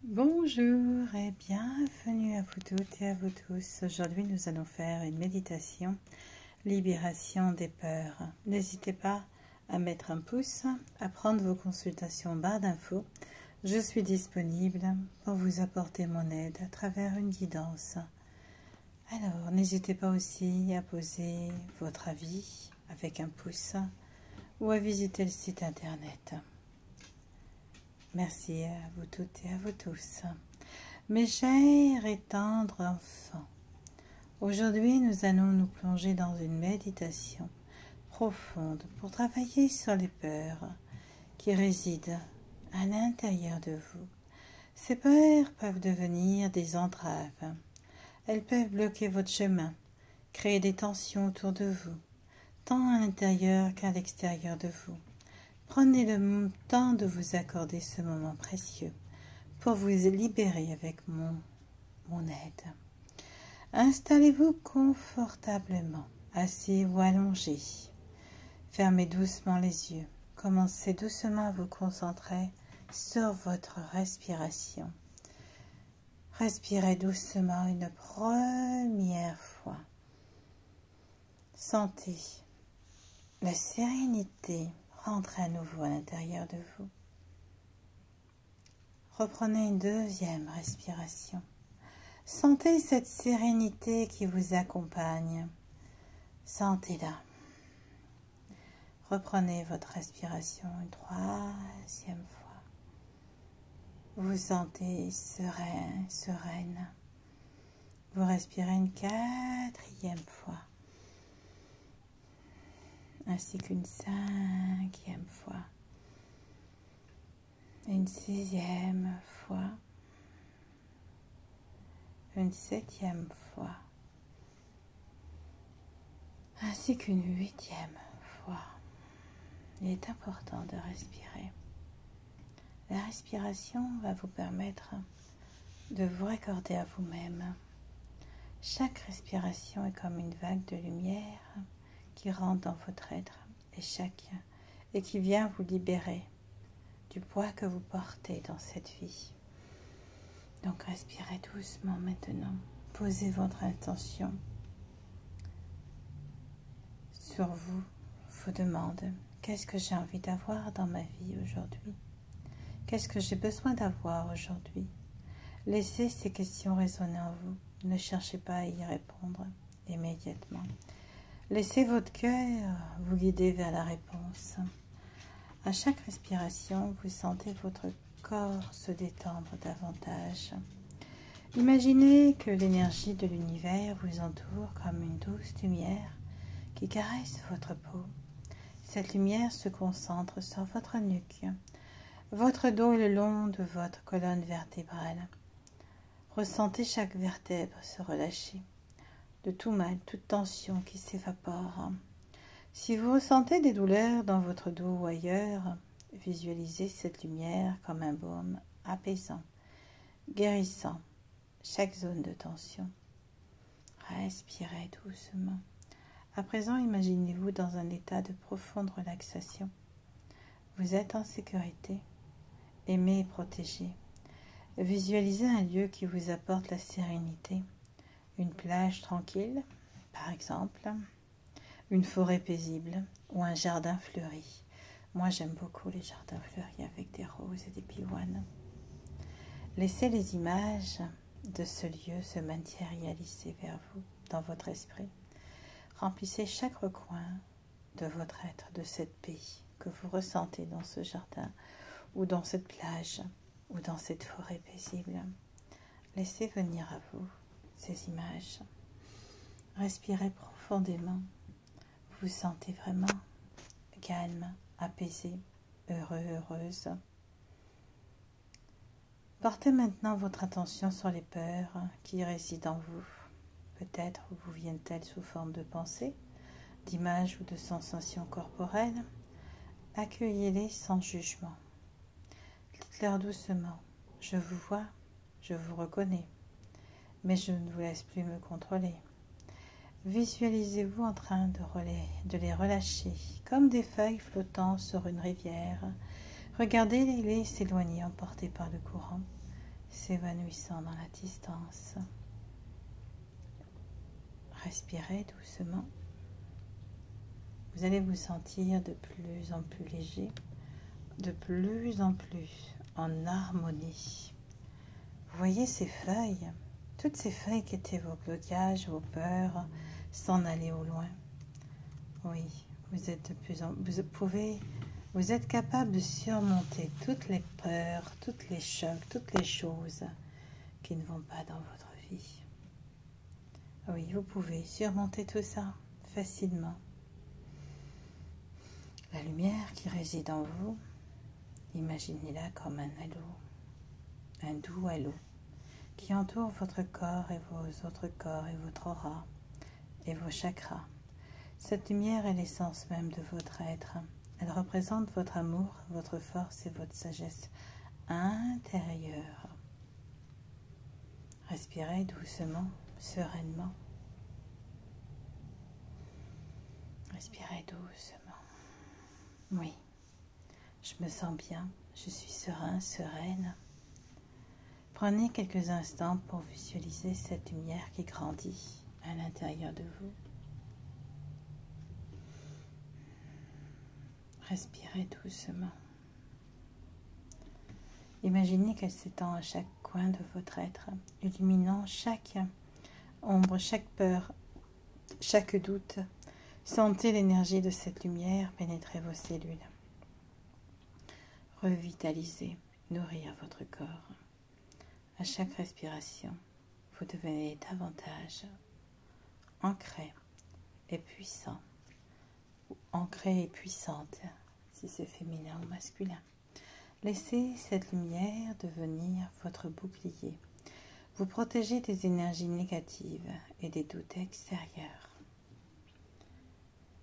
Bonjour et bienvenue à vous toutes et à vous tous. Aujourd'hui, nous allons faire une méditation, libération des peurs. N'hésitez pas à mettre un pouce, à prendre vos consultations en barre d'infos. Je suis disponible pour vous apporter mon aide à travers une guidance. Alors, n'hésitez pas aussi à poser votre avis avec un pouce ou à visiter le site internet. Merci à vous toutes et à vous tous. Mes chers et tendres enfants, aujourd'hui nous allons nous plonger dans une méditation profonde pour travailler sur les peurs qui résident à l'intérieur de vous. Ces peurs peuvent devenir des entraves. Elles peuvent bloquer votre chemin, créer des tensions autour de vous, tant à l'intérieur qu'à l'extérieur de vous. Prenez le temps de vous accorder ce moment précieux pour vous libérer avec mon aide. Installez-vous confortablement, assis ou allongé. Fermez doucement les yeux. Commencez doucement à vous concentrer sur votre respiration. Respirez doucement une première fois. Sentez la sérénité rentrez à nouveau à l'intérieur de vous. Reprenez une deuxième respiration. Sentez cette sérénité qui vous accompagne. Sentez-la. Reprenez votre respiration une troisième fois. Vous vous sentez serein, sereine. Vous respirez une quatrième fois. Ainsi qu'une cinquième fois, une sixième fois, une septième fois, ainsi qu'une huitième fois. Il est important de respirer. La respiration va vous permettre de vous raccorder à vous-même. Chaque respiration est comme une vague de lumière qui rentre dans votre être et qui vient vous libérer du poids que vous portez dans cette vie. Donc respirez doucement maintenant. Posez votre intention sur vous, vos demandes. Qu'est-ce que j'ai envie d'avoir dans ma vie aujourd'hui? Qu'est-ce que j'ai besoin d'avoir aujourd'hui? Laissez ces questions résonner en vous. Ne cherchez pas à y répondre immédiatement. Laissez votre cœur vous guider vers la réponse. À chaque respiration, vous sentez votre corps se détendre davantage. Imaginez que l'énergie de l'univers vous entoure comme une douce lumière qui caresse votre peau. Cette lumière se concentre sur votre nuque, votre dos et le long de votre colonne vertébrale. Ressentez chaque vertèbre se relâcher. De tout mal, toute tension qui s'évapore. Si vous ressentez des douleurs dans votre dos ou ailleurs, visualisez cette lumière comme un baume apaisant, guérissant chaque zone de tension. Respirez doucement. À présent, imaginez-vous dans un état de profonde relaxation. Vous êtes en sécurité, aimé et protégé. Visualisez un lieu qui vous apporte la sérénité. Une plage tranquille, par exemple, une forêt paisible ou un jardin fleuri. Moi, j'aime beaucoup les jardins fleuris avec des roses et des pivoines. Laissez les images de ce lieu se matérialiser vers vous, dans votre esprit. Remplissez chaque recoin de votre être, de cette paix que vous ressentez dans ce jardin ou dans cette plage ou dans cette forêt paisible. Laissez venir à vous ces images. Respirez profondément. Vous vous sentez vraiment calme, apaisé, heureux, heureuse. Portez maintenant votre attention sur les peurs qui résident en vous. Peut-être vous viennent-elles sous forme de pensées, d'images ou de sensations corporelles. Accueillez-les sans jugement. Dites-leur doucement: je vous vois, je vous reconnais. Mais je ne vous laisse plus me contrôler. Visualisez-vous en train de les relâcher, comme des feuilles flottant sur une rivière. Regardez-les s'éloigner emportés par le courant. s'évanouissant dans la distance. Respirez doucement. Vous allez vous sentir de plus en plus léger, de plus en plus en harmonie. Vous voyez ces feuilles, toutes ces feuilles qui étaient vos blocages, vos peurs, s'en aller au loin. Oui, vous êtes de plus en vous êtes capable de surmonter toutes les peurs, tous les chocs, toutes les choses qui ne vont pas dans votre vie. Oui, vous pouvez surmonter tout ça facilement. La lumière qui réside en vous, imaginez-la comme un halo, un doux halo qui entoure votre corps et vos autres corps et votre aura et vos chakras. Cette lumière est l'essence même de votre être. Elle représente votre amour, votre force et votre sagesse intérieure. Respirez doucement, sereinement. Respirez doucement. Oui, je me sens bien, je suis serein, sereine. Prenez quelques instants pour visualiser cette lumière qui grandit à l'intérieur de vous. Respirez doucement. Imaginez qu'elle s'étend à chaque coin de votre être, illuminant chaque ombre, chaque peur, chaque doute. Sentez l'énergie de cette lumière pénétrer vos cellules. Revitaliser, nourrir votre corps. À chaque respiration, vous devenez davantage ancré et puissant, ou ancrée et puissante, si c'est féminin ou masculin. Laissez cette lumière devenir votre bouclier. Vous protégez des énergies négatives et des doutes extérieurs.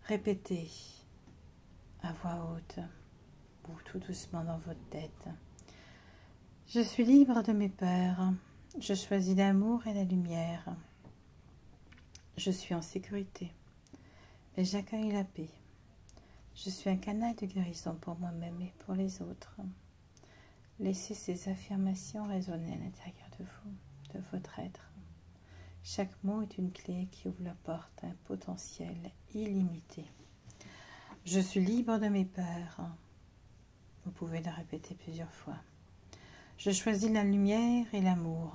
Répétez à voix haute ou tout doucement dans votre tête. Je suis libre de mes peurs. Je choisis l'amour et la lumière. Je suis en sécurité et j'accueille la paix. Je suis un canal de guérison pour moi-même et pour les autres. Laissez ces affirmations résonner à l'intérieur de vous, de votre être. Chaque mot est une clé qui ouvre la porte à un potentiel illimité. Je suis libre de mes peurs. Vous pouvez le répéter plusieurs fois. Je choisis la lumière et l'amour.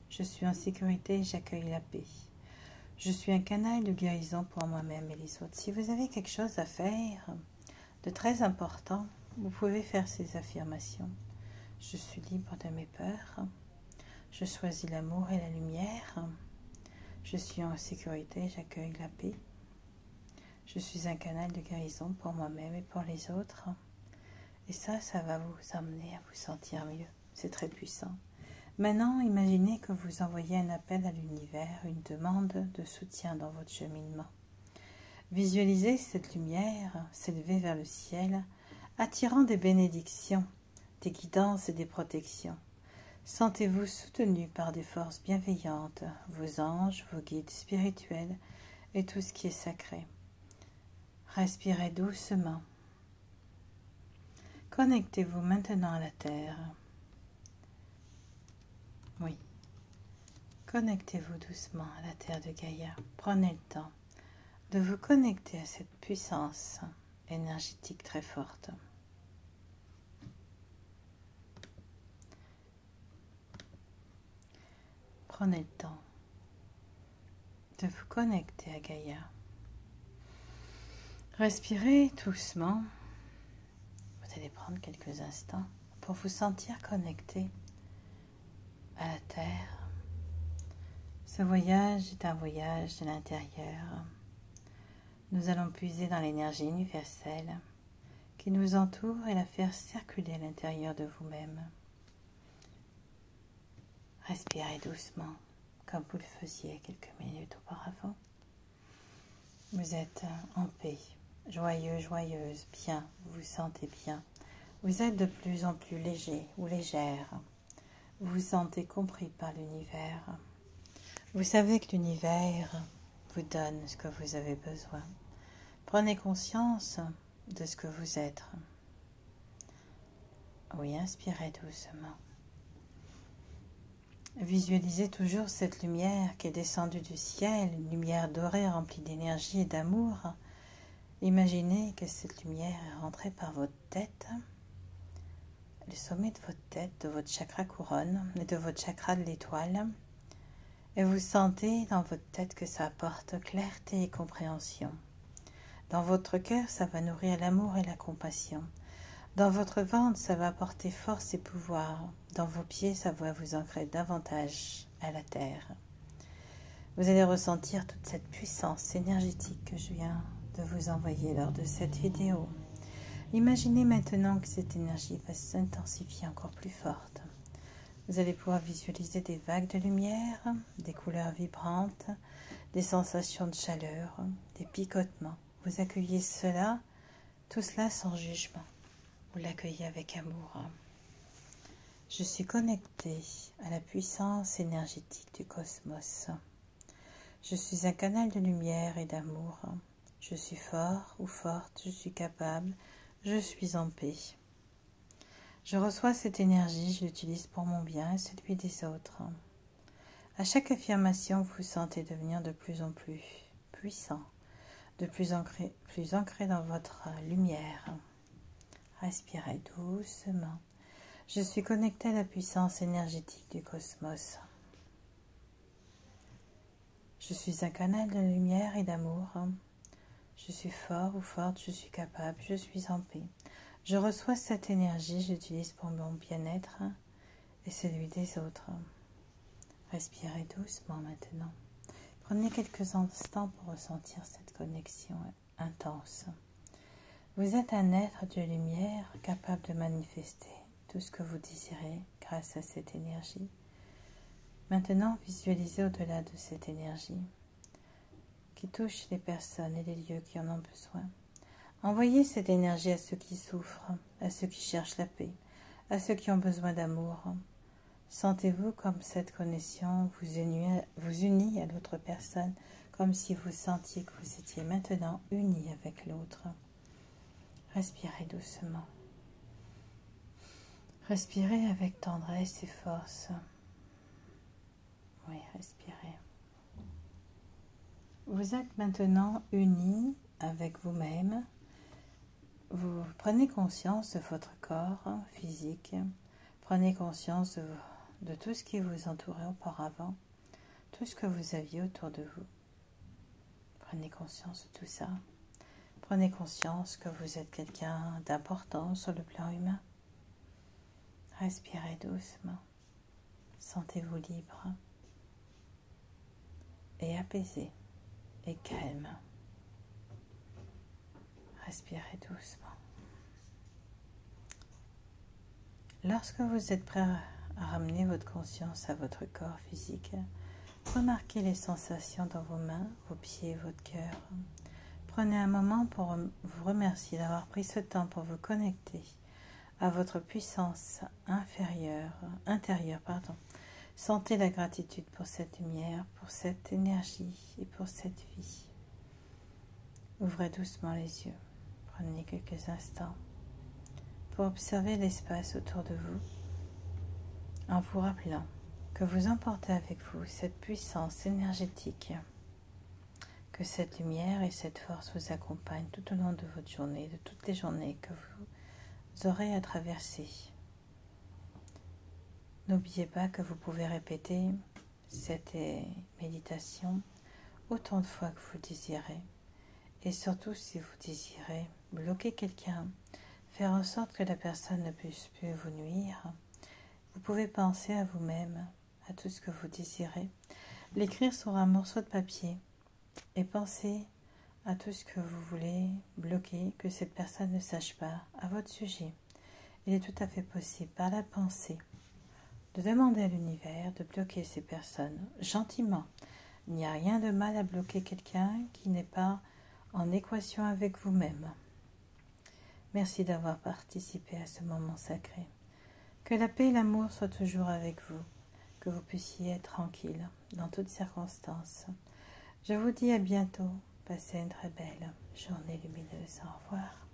Je suis en sécurité et j'accueille la paix. Je suis un canal de guérison pour moi-même et les autres. Si vous avez quelque chose à faire de très important, vous pouvez faire ces affirmations. Je suis libre de mes peurs. Je choisis l'amour et la lumière. Je suis en sécurité, j'accueille la paix. Je suis un canal de guérison pour moi-même et pour les autres. Et ça va vous amener à vous sentir mieux. C'est très puissant. Maintenant, imaginez que vous envoyez un appel à l'univers, une demande de soutien dans votre cheminement. Visualisez cette lumière s'élever vers le ciel, attirant des bénédictions, des guidances et des protections. Sentez-vous soutenu par des forces bienveillantes, vos anges, vos guides spirituels et tout ce qui est sacré. Respirez doucement. Connectez-vous maintenant à la Terre. Oui. Connectez-vous doucement à la Terre de Gaïa. Prenez le temps de vous connecter à cette puissance énergétique très forte. Prenez le temps de vous connecter à Gaïa. Respirez doucement. Vous allez prendre quelques instants pour vous sentir connecté à la Terre. Ce voyage est un voyage de l'intérieur. Nous allons puiser dans l'énergie universelle qui nous entoure et la faire circuler à l'intérieur de vous-même. Respirez doucement, comme vous le faisiez quelques minutes auparavant. Vous êtes en paix, joyeux, joyeuse, bien, vous vous sentez bien. Vous êtes de plus en plus léger ou légère. Vous vous sentez compris par l'univers. Vous savez que l'univers vous donne ce que vous avez besoin. Prenez conscience de ce que vous êtes. Oui, inspirez doucement. Visualisez toujours cette lumière qui est descendue du ciel, une lumière dorée remplie d'énergie et d'amour. Imaginez que cette lumière est rentrée par votre tête, le sommet de votre tête, de votre chakra couronne et de votre chakra de l'étoile. Et vous sentez dans votre tête que ça apporte clarté et compréhension. Dans votre cœur, ça va nourrir l'amour et la compassion. Dans votre ventre, ça va apporter force et pouvoir. Dans vos pieds, ça va vous ancrer davantage à la terre. Vous allez ressentir toute cette puissance énergétique que je viens de vous envoyer lors de cette vidéo. Imaginez maintenant que cette énergie va s'intensifier encore plus forte. Vous allez pouvoir visualiser des vagues de lumière, des couleurs vibrantes, des sensations de chaleur, des picotements. Vous accueillez cela, tout cela sans jugement. Vous l'accueillez avec amour. Je suis connectée à la puissance énergétique du cosmos. Je suis un canal de lumière et d'amour. Je suis fort ou forte, je suis capable, je suis en paix. Je reçois cette énergie, je l'utilise pour mon bien et celui des autres. À chaque affirmation, vous vous sentez devenir de plus en plus puissant, de plus ancré dans votre lumière. Respirez doucement. Je suis connecté à la puissance énergétique du cosmos. Je suis un canal de lumière et d'amour. Je suis fort ou forte, je suis capable, je suis en paix. Je reçois cette énergie, je l'utilise pour mon bien-être et celui des autres. Respirez doucement maintenant. Prenez quelques instants pour ressentir cette connexion intense. Vous êtes un être de lumière capable de manifester tout ce que vous désirez grâce à cette énergie. Maintenant, visualisez au-delà de cette énergie qui touche les personnes et les lieux qui en ont besoin. Envoyez cette énergie à ceux qui souffrent, à ceux qui cherchent la paix, à ceux qui ont besoin d'amour. Sentez-vous comme cette connexion vous unit à l'autre personne, comme si vous sentiez que vous étiez maintenant unis avec l'autre. Respirez doucement. Respirez avec tendresse et force. Oui, respirez. Vous êtes maintenant unis avec vous-même. Vous prenez conscience de votre corps physique. Prenez conscience de tout ce qui vous entourait auparavant, tout ce que vous aviez autour de vous. Prenez conscience de tout ça. Prenez conscience que vous êtes quelqu'un d'important sur le plan humain. Respirez doucement. Sentez-vous libre et apaisé et calme. Respirez doucement. Lorsque vous êtes prêt à ramener votre conscience à votre corps physique, remarquez les sensations dans vos mains, vos pieds, votre cœur. Prenez un moment pour vous remercier d'avoir pris ce temps pour vous connecter à votre puissance intérieure. Sentez la gratitude pour cette lumière, pour cette énergie et pour cette vie. Ouvrez doucement les yeux. Prenez quelques instants pour observer l'espace autour de vous en vous rappelant que vous emportez avec vous cette puissance énergétique, que cette lumière et cette force vous accompagnent tout au long de votre journée, de toutes les journées que vous aurez à traverser. N'oubliez pas que vous pouvez répéter cette méditation autant de fois que vous le désirez. Et surtout, si vous désirez bloquer quelqu'un, faire en sorte que la personne ne puisse plus vous nuire, vous pouvez penser à vous-même, à tout ce que vous désirez, l'écrire sur un morceau de papier et penser à tout ce que vous voulez bloquer, que cette personne ne sache pas à votre sujet. Il est tout à fait possible, par la pensée, de demander à l'univers de bloquer ces personnes gentiment. Il n'y a rien de mal à bloquer quelqu'un qui n'est pas en équation avec vous-même. Merci d'avoir participé à ce moment sacré. Que la paix et l'amour soient toujours avec vous, que vous puissiez être tranquille dans toutes circonstances. Je vous dis à bientôt. Passez une très belle journée lumineuse. Au revoir.